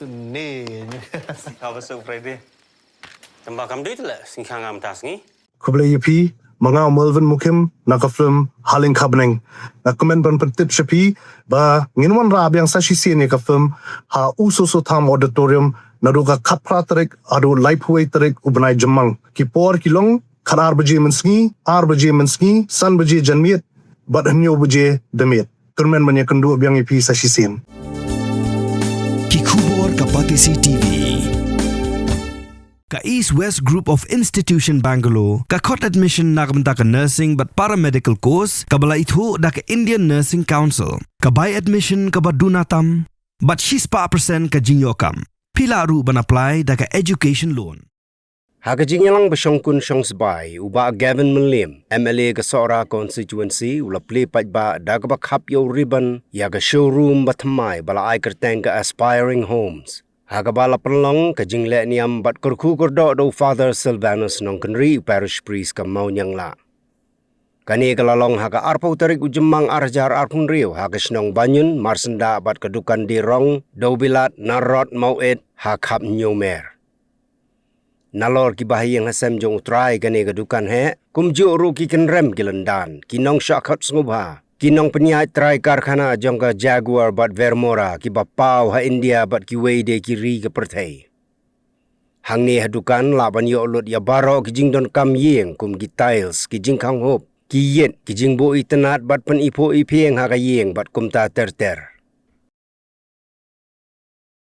Ni. Apa Friday? Tambah kam duit lah singkang am tas ni. Kublai yepi manga Melvin Mukim naka film Haling Kabneng na komen ban pentip shepi ba nginwan rab yang sa sisi ni ka film ha ususo tham auditorium na ruga kapra tarik adu lifeway tarik ubnai jemang ki por kilong khanar baje mensngi ar baje mensngi san baje janmiet bat hanyo baje demiet turmen manya kendu biang yepi sa sisin ki khubor kapatisi TV ka East West Group of Institution Bangalore ka khot admission nagamta ka nursing but paramedical course ka bala ithu da ka Indian Nursing Council ka buy admission ka badunatam but 6% ka jinyokam pila ru ban apply da ka education loan Hagajingyalang basyongkun syongsbay uba Gavin Manlim MLA ka Sora constituency ula plipat ba daga ba kapyo ribbon ya ka showroom batmay bala ay kerteng ka aspiring homes Hagabala penlong ka jingle niam bat kurku kurdo do Father Silvanus nong kenri parish priest ka maunyang la Kani kalalong haga arpo tarik ujemang arjar arpun riu haga snong banyun marsenda bat kedukan dirong do bilat narot mauet hakap nyomer Nalor ki bahi yang hasem jong utrai kani kedukan he kumju ru ki kenrem gilendan kinong syakhat sngubha Kinong penyai try karkhana jong ka Jaguar bat Vermora ki bapau ha India bat ki weide ki ri ke perthai. Hang ni hadukan la ban yo lut ya baro ki jing don kam yeng kum ki tiles ki jing khang hop ki yet ki jing bo itenat bat pen ipo ipeng ha ka yeng bat kum ta ter.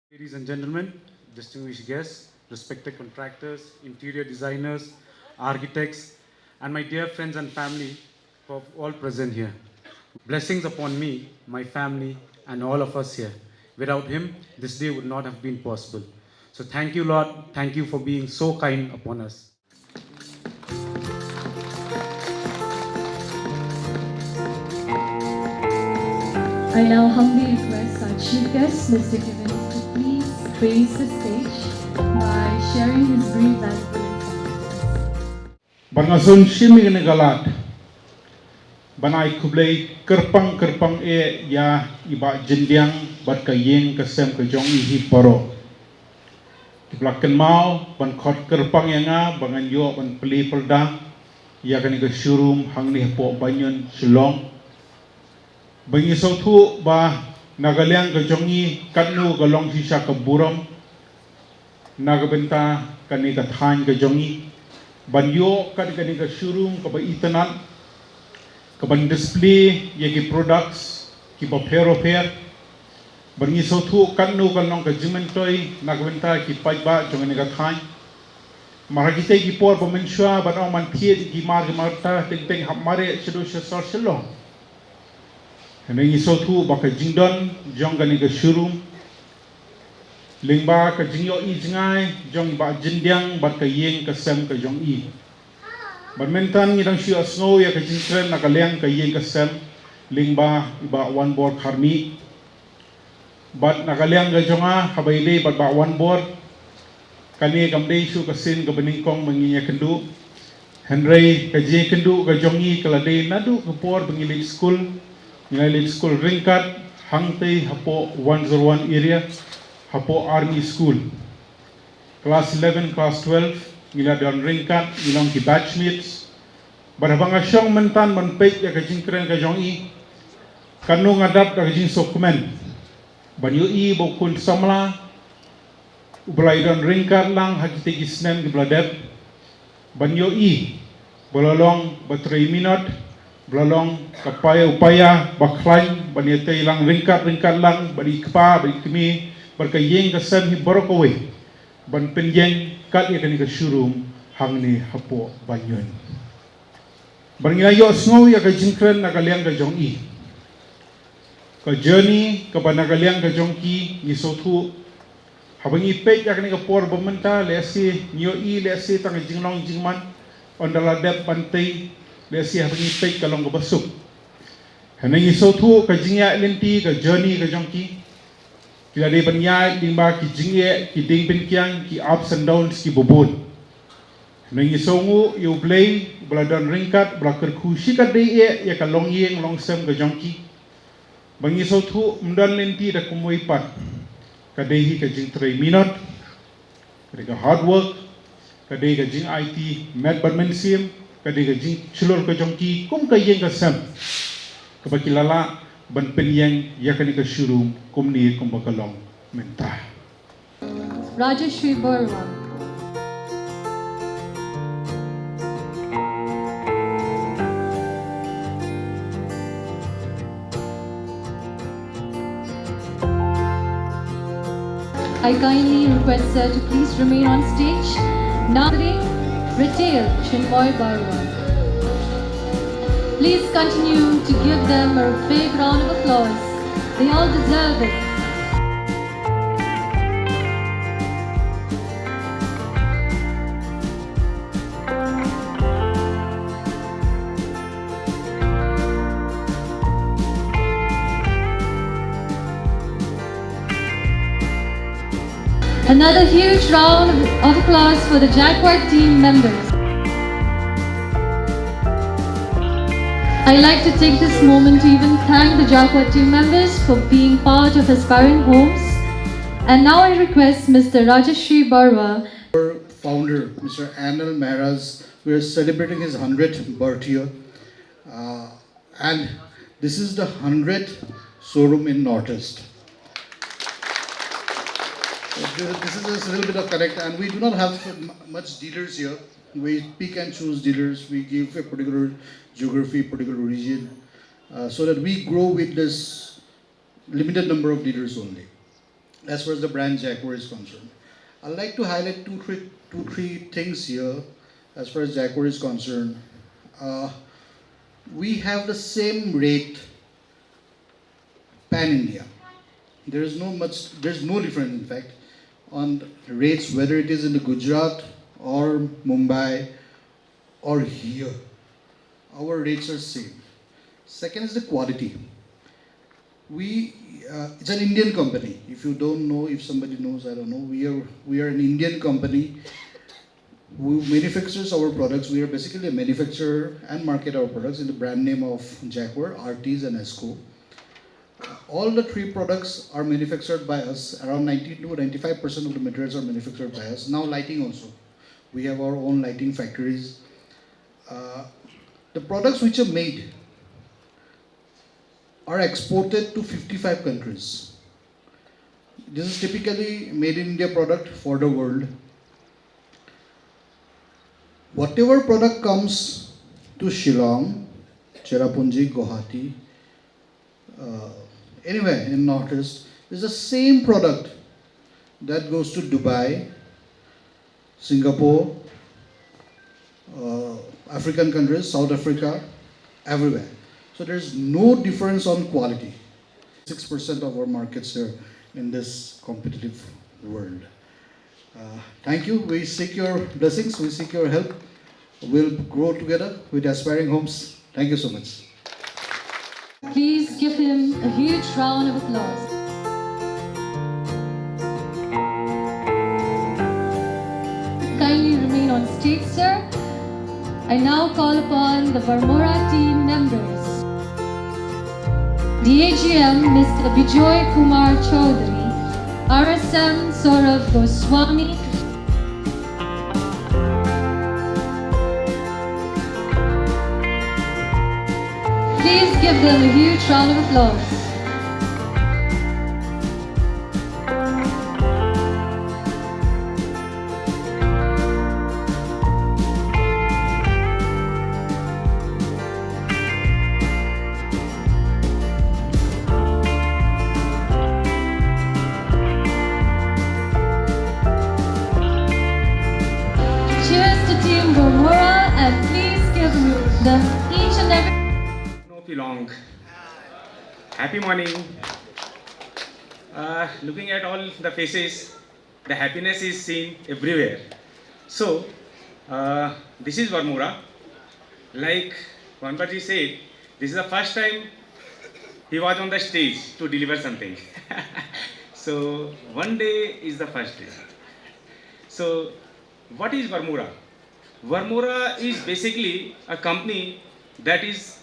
Ladies and gentlemen, distinguished guests, respected contractors, interior designers, architects, and my dear friends and family who are all present here. Blessings upon me, my family, and all of us here. Without him, this day would not have been possible. So thank you, Lord. Thank you for being so kind upon us. I now humbly request our chief guest, Mr. Kevin, to please grace the stage by sharing his brief life. Bangasun shimi galat. Banai kublai kerpang ya iba jendiang bat ka yeng ka sem ka jong ihi paro. Kiblakan mau ban khot kerpang yanga bangan yo ban peli pelda ya kani ka showroom hang ni po banyun Shillong. Bangi sautu ba nagaliang ka jong i kanu ka long sisa ka buram nagabenta kani ka than ka jong i ban yo kani ka showroom ka ba itanat Kaban display yagi products ki bapero pair bangi sotu kanu kanong ka jimentoy nagbenta ki paiba jongani ka thain maragite ki por bamensha banong man thiet ki marta teng hamare sedo sesor selo hengi sotu baka jingdon jongani ka showroom lingba ka jingyo i jingai jong ba jindiang bat ka yeng ka sem ka jong i Badminton ngidang siya snow ya kajingkren nakaliang kayeng kasem lingba iba one board karmi bat nakaliang gajonga habayle bat ba one board kani kamdei su kasin kabeningkong menginya kendu Henry kaje kendu gajongi kalade nadu kapor bengilik school ngilik school ringkat hangtei hapo 101 area hapo army school class 11 class 12 Ngila dan ringkat, ngilang ki batchmates. Barabang asyong mentan menpek ya kajing keren kajong i. Kanu ngadap ka kajing dokumen. Banyu i bokun samla. Ublay dan ringkat lang hakite gisnen ki bladet. Banyu i bololong batray minot. Bololong kapaya upaya baklain banyete ilang ringkat lang bari kpa bari kemi berkayeng kasem hi borokowe. Ban penjeng kat ya kani ka showroom hang ni hapo banyon Berngilayo snow ya ka jingkren nakaliang ka jong i ka journey ka banagaliang ka jong ki ni sotu habangi pek ya kani ka por bamenta lesi nyo i lesi tang jinglong jingman ondala dep pantai lesi habangi pek kalong ka basuk hanangi sotu ka jingya lenti ka journey ka jong ki Kila di penyai lingba ki jingye ki ding pinkyang ki ups and downs ki bobon. Nengi songu yu play beladan ringkat belakar kusi ka dei ya ka long yeng long sem ka jongki. Bangi sotu mdan lenti da kumoi pat. kadehi ka jing tray minot, kadega hard work, kadega jing IT, med badmensium, kadega jing chulur ka jongki, kum ka yeng ka sem, kabakilala ban penyeng yakani ka shurum, kum ni kum bakalong mentah. Rajashri Barwa. I kindly request sir to please remain on stage. Now Retail Chinmoy Barwa. Please continue to give them a big round of applause. They all deserve it. Another huge round of applause for the Jaguar team members. I'd like to take this moment to even thank the Jaguar team members for being part of Aspiring Homes. And now I request Mr. Rajashri Barwa. Our founder, Mr. Anil Mehra's, we are celebrating his 100th birth year. And this is the 100th showroom in Northeast. This is just a little bit of correct, and we do not have much dealers here. We pick and choose dealers. We give a particular geography, particular region, so that we grow with this limited number of dealers only. As far as the brand Jaguar is concerned, I'd like to highlight two, three things here. As far as Jaguar is concerned, we have the same rate pan India. There's no difference, in fact, on rates, whether it is in the Gujarat or Mumbai or here. Our rates are same. Second is the quality. It's an Indian company. If you don't know, if somebody knows, I don't know. We are an Indian company who manufactures our products. We are basically a manufacturer and market our products in the brand name of Jaguar, RTs and ESCO. All the three products are manufactured by us. Around 90 to 95% of the materials are manufactured by us. Now lighting also. We have our own lighting factories. The products which are made are exported to 55 countries. This is typically made in India product for the world. Whatever product comes to Shillong, Cherrapunji, Guwahati, anywhere in Northeast, is the same product that goes to Dubai, Singapore, African countries, South Africa, everywhere. So there's no difference on quality. 6% of our market share in this competitive world. Thank you. We seek your blessings. We seek your help. We'll grow together with Aspiring Homes. Thank you so much. Please give him a huge round of applause. Kindly remain on stage, sir. I now call upon the Varmora team members. The AGM, Mr. Bijoy Kumar Chaudhary, RSM Saurav Goswami, please give them a huge round of applause. Cheers to Team Varmora, and please give them each and every long. Happy morning. Looking at all the faces, the happiness is seen everywhere. So, this is Varmora. Like Vanparji said, this is the first time he was on the stage to deliver something. So, one day is the first day. So, what is Varmora? Varmora is basically a company that is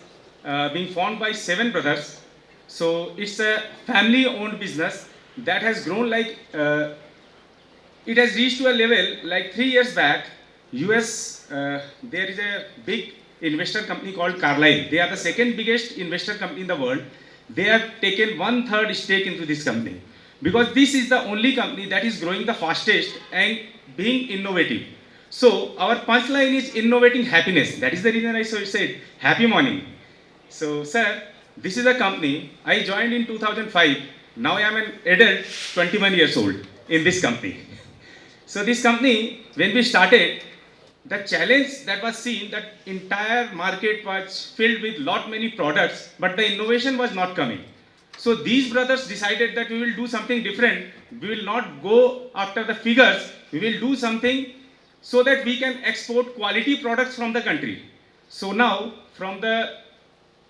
being formed by 7 brothers. So it's a family-owned business that has grown like it has reached to a level like 3 years back. US, there is a big investor company called Carlyle. They are the second biggest investor company in the world. They have taken 1/3 stake into this company because this is the only company that is growing the fastest and being innovative. So our punchline is innovating happiness. That is the reason I said happy morning. So sir, this is a company I joined in 2005. Now I am an adult, 21 years old in this company. So this company, when we started, the challenge that was seen, that entire market was filled with many products, but the innovation was not coming. So these brothers decided that we will do something different. We will not go after the figures. We will do something so that we can export quality products from the country. So now, from the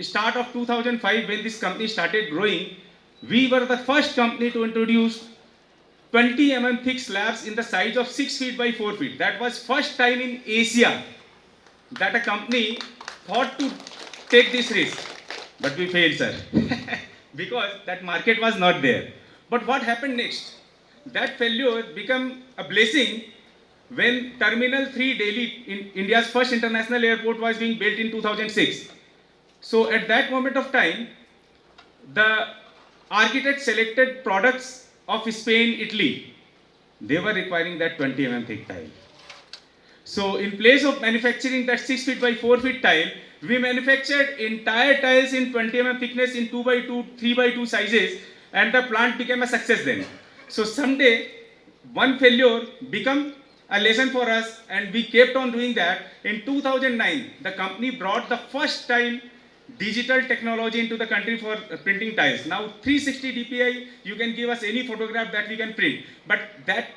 start of 2005, when this company started growing, we were the first company to introduce 20 mm thick slabs in the size of 6 feet by 4 feet. That was first time in Asia that a company thought to take this risk. But we failed, sir, because that market was not there. But what happened next? That failure became a blessing when Terminal 3 Delhi, in India's first international airport, was being built in 2006. So at that moment of time, the architect selected products of Spain, Italy. They were requiring that 20 mm thick tile. So in place of manufacturing that 6 feet by 4 feet tile, we manufactured entire tiles in 20 mm thickness in 2 by 2, 3 by 2 sizes, and the plant became a success then. So someday, one failure became a lesson for us, and we kept on doing that. In 2009, the company brought the first time digital technology into the country for printing tiles. Now 360 dpi, you can give us any photograph that we can print, but that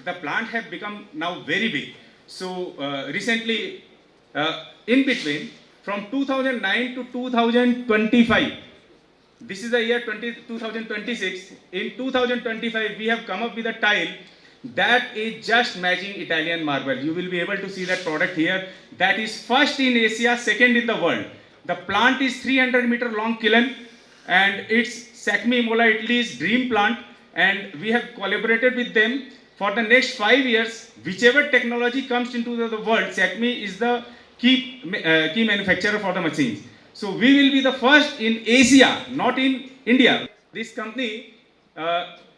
the plant have become now very big. So recently, in between, from 2009 to 2025, this is the year 2026, in 2025 we have come up with a tile that is just matching Italian marble. You will be able to see that product here. That is first in Asia, second in the world. The plant is 300-meter long kiln, and it's Sacmi Imola, Italy's dream plant, and we have collaborated with them for the next 5 years. Whichever technology comes into the world, Sacmi is the key manufacturer for the machines. So we will be the first in Asia, not in India. This company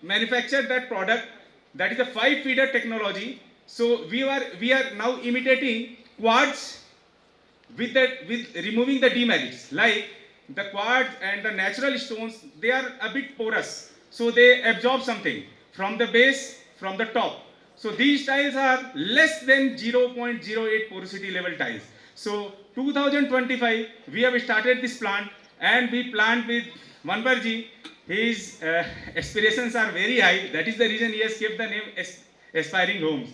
manufactured that product, that is a 5-feeder technology. So we are now imitating quartz with removing the demerits. Like the quartz and the natural stones, they are a bit porous, so they absorb something from the base, from the top. So these tiles are less than 0.08 porosity level tiles. So 2025, we have started this plant, and we planned with Manbarji. His aspirations are very high. That is the reason he has kept the name Aspiring Homes.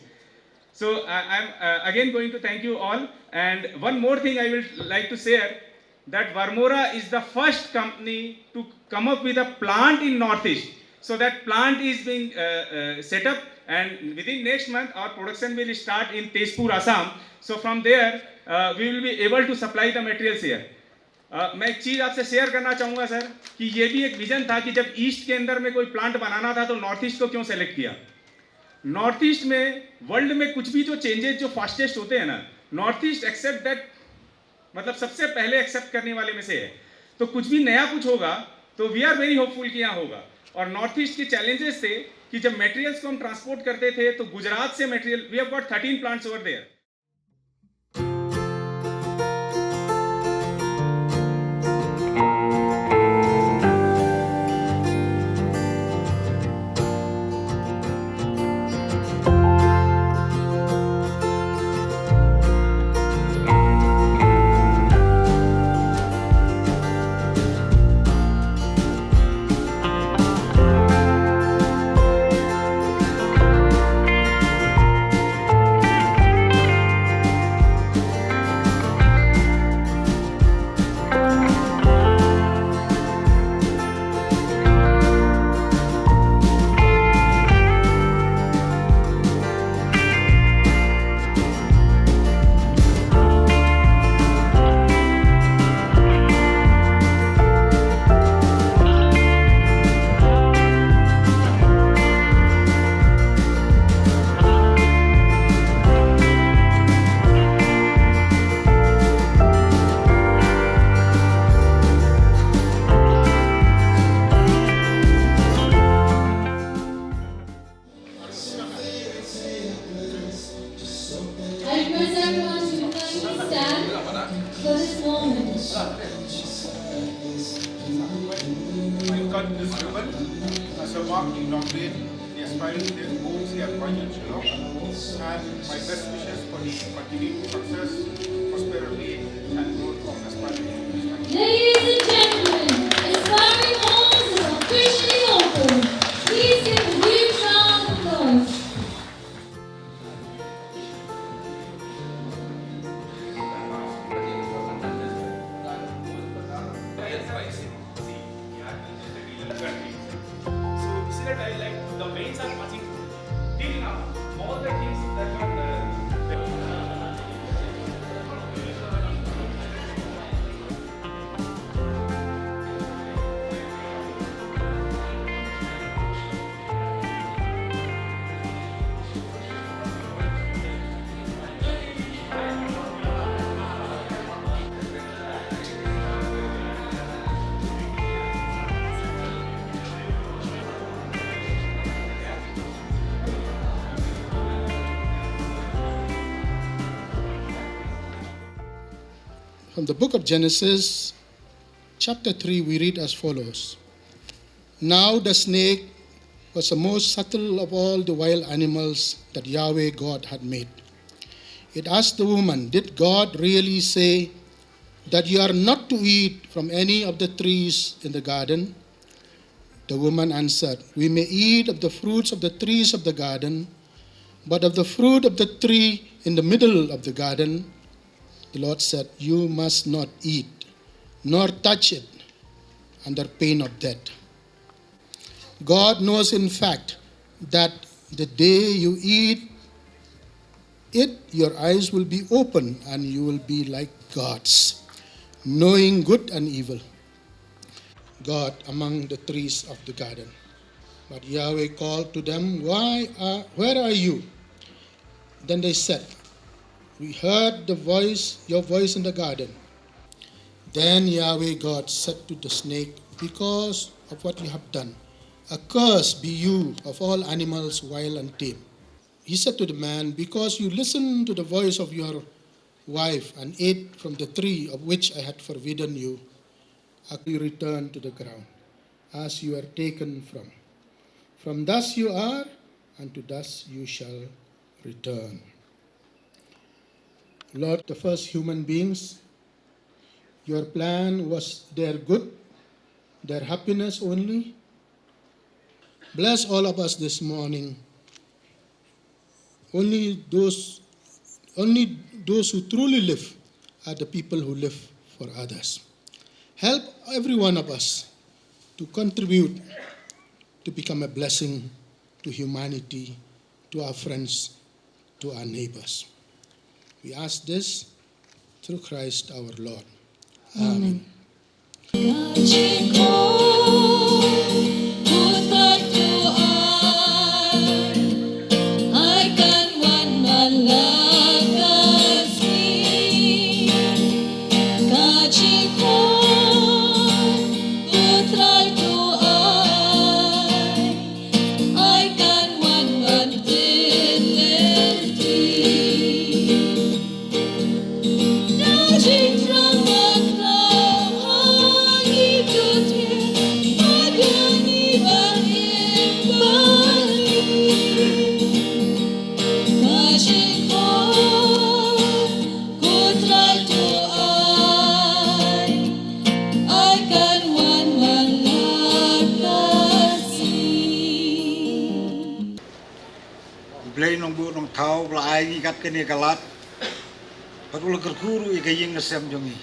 So I'm again going to thank you all. And one more thing I will like to share, that Varmora is the first company to come up with a plant in Northeast. So that plant is being set up, and within next month our production will start in Tezpur, Assam. So from there we will be able to supply the materials here. मैं एक चीज़ आपसे share करना चाहूँगा sir, कि ये भी एक vision था कि जब ईस्ट के अंदर में कोई प्लांट बनाना था तो नॉर्थ ईस्ट को क्यों सेलेक्ट किया. नॉर्थ ईस्ट में वर्ल्ड में कुछ भी जो चेंजेस जो फास्टेस्ट होते हैं ना, नॉर्थ ईस्ट एक्सेप्ट दैट, मतलब सबसे पहले एक्सेप्ट करने वाले में से है. तो कुछ भी नया कुछ होगा तो वी आर वेरी होपफुल कि यहाँ होगा. और नॉर्थ ईस्ट के चैलेंजेस थे कि जब मटेरियल्स को हम ट्रांसपोर्ट करते थे तो गुजरात से material, we have got 13 plants over there. inaugurate the aspiring leaders goals here at Banyan Shillong, and my best wishes for the continued success, prosperity, and growth of aspiring leaders. Ladies and gentlemen, Aspiring Homes is officially open. Please give a huge round of applause. The veins are passing till now. All the things that were From the book of Genesis, chapter 3, we read as follows. Now the snake was the most subtle of all the wild animals that Yahweh God had made. It asked the woman, "Did God really say that you are not to eat from any of the trees in the garden?" The woman answered, "We may eat of the fruits of the trees of the garden, but of the fruit of the tree in the middle of the garden, the Lord said, you must not eat, nor touch it, under pain of death. God knows, in fact, that the day you eat it, your eyes will be open, and you will be like gods, knowing good and evil. God among the trees of the garden. But Yahweh called to them, where are you? Then they said, we heard your voice in the garden. Then Yahweh God said to the snake, because of what you have done, accursed be you of all animals, wild and tame. He said to the man, because you listened to the voice of your wife and ate from the tree of which I had forbidden you, you return to the ground, as you are taken from. From dust you are, and to dust you shall return. Lord, the first human beings, your plan was their good, their happiness only. Bless all of us this morning. Only those who truly live are the people who live for others. Help every one of us to contribute to become a blessing to humanity, to our friends, to our neighbors. We ask this through Christ our Lord. Amen. Blay nong bu nong thau bla ai gat ke ne kalat patul kerkuru i kayeng ngasem jongi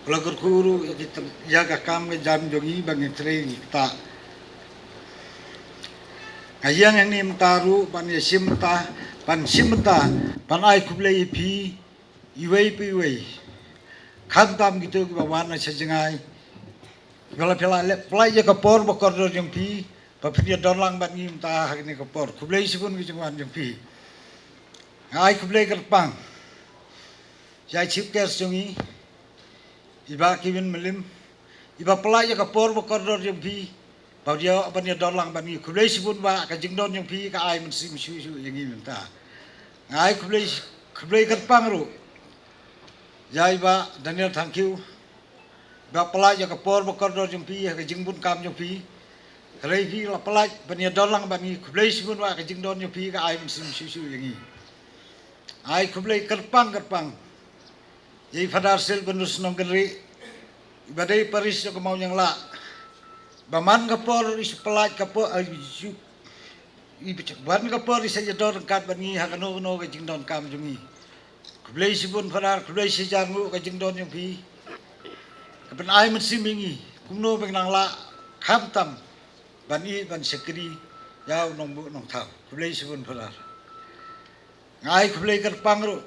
bla kerkuru i ya ka kam ke jam jongi bang treni ta kayang yang nim taru pan yesim ta pan simta pan ai kublai pi iwei pi wei kham tam gitu ki bawan na sejengai bla pela le plai ya ka por bokor jong pi Papia dolang bat ngim ta hakni kapor kublai sipun ki jengwan jong pi ngai kublai kerpang jai chip kes jongi iba kibin melim iba pelai ka por bokor jong pi papia apanya dolang bat ngi kublai sipun ba ka jengdon jong pi ka ai mensi su yang ngim ta ngai kublai kerpang ru jai ba Daniel thank you ba pelai ka por bokor jong pi ka jengbun kam jong pi Kalau pi la pelaj bani dolang bani kublai sibun wa kajing don yo pi ka ai sim susu yangi. Ai kublai kerpang. Jadi fadar sel benus nong genri ibadai paris yo kemau yang la. Baman kapor is pelaj kapor ban kapor is saja don kat bani hakano no kajing don kam jungi. Kublai sibun fadar kublai sejangu kajing don yo pi. Kapan ai mensimingi kumno benang la kham tam bani ban sekri yau nong bu nong thau kublai sibun fadar. Ngai kublai kerpang ro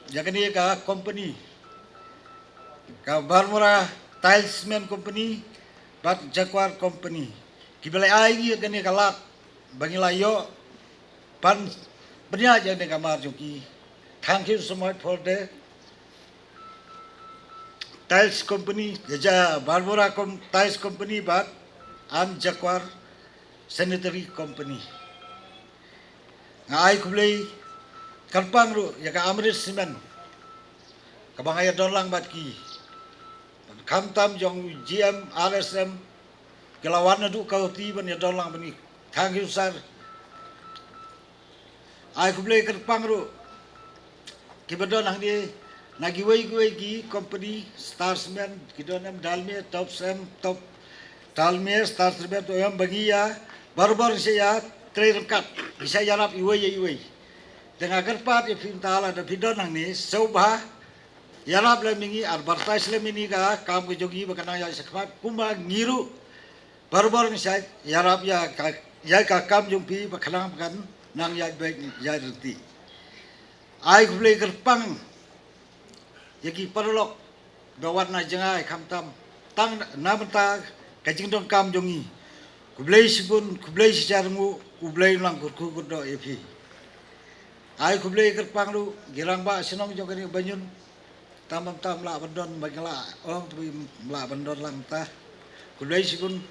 jakani ka company ka Barmura Tilesman Company bat Jaguar Company kibalai ai gani kalak bangila yo pan benya jane kamar joki. Thank you so much for the Tiles Company jaja Barmura Tiles Company bat am Jaguar Sanitary Company. Ngai kublai kerpang ro ya ka Amrit Cement kabangaya dolang bat ki kham tam jong GM RSM kelawan du kau ti ban ya dolang bani thank you sir. Ai kublai kerpang ro ki badon hang di nagi wei ki company Star Cement kidonam dalme top dalme Star Cement to yang bagi ya baru saya trade kat bisa yarap iwei dengan kerpat ifintala da pidon hang ni sobha yarap le mingi advertise le mini ka kam ke jogi bakana ya sakmat kuma ngiru baru ni saya yarap ya ka kam jumpi bakana kan nang ya baik ya reti ai kublai kerpang yaki parlok bawat na jangai kam tam tang namta kajing don kam jongi kublai sibun kublai sejarmu kublai lang kurku do epi. Ai kublai kerpang lu girang ba senong jogani banyun tam la bandon bagala ong tu la bandon lang ta kublai sibun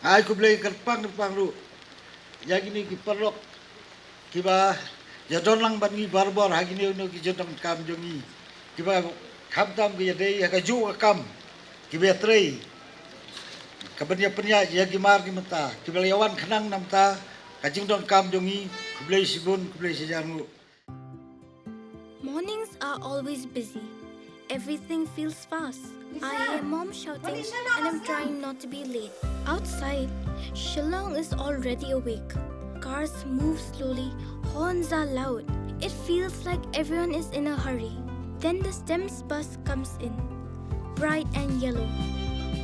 ai kublai kerpang lu ya gini ki perlok kiba ya don lang bangi barbor hagini no ki jodong kam jongi kiba kham tam ki dei ka ju kam kiba trei kabanya ya gimar gimata kiba yawan khenang namta kajing don kam jongi kublai sibun kublai sejarmu. Mornings are always busy. Everything feels fast. I hear mom shouting and I'm trying not to be late. Outside, Shillong is already awake. Cars move slowly, horns are loud. It feels like everyone is in a hurry. Then the STEMS bus comes in, bright and yellow,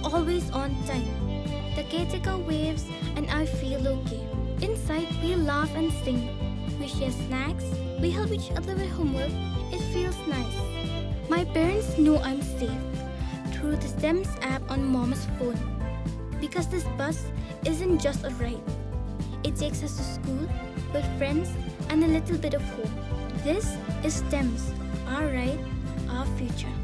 always on time. The caretaker waves and I feel okay. Inside, we laugh and sing. We share snacks. We help each other with homework. It feels nice. My parents know I'm safe through the STEMS app on mom's phone. Because this bus isn't just a ride. It takes us to school with friends and a little bit of hope. This is STEMS, our ride, our future.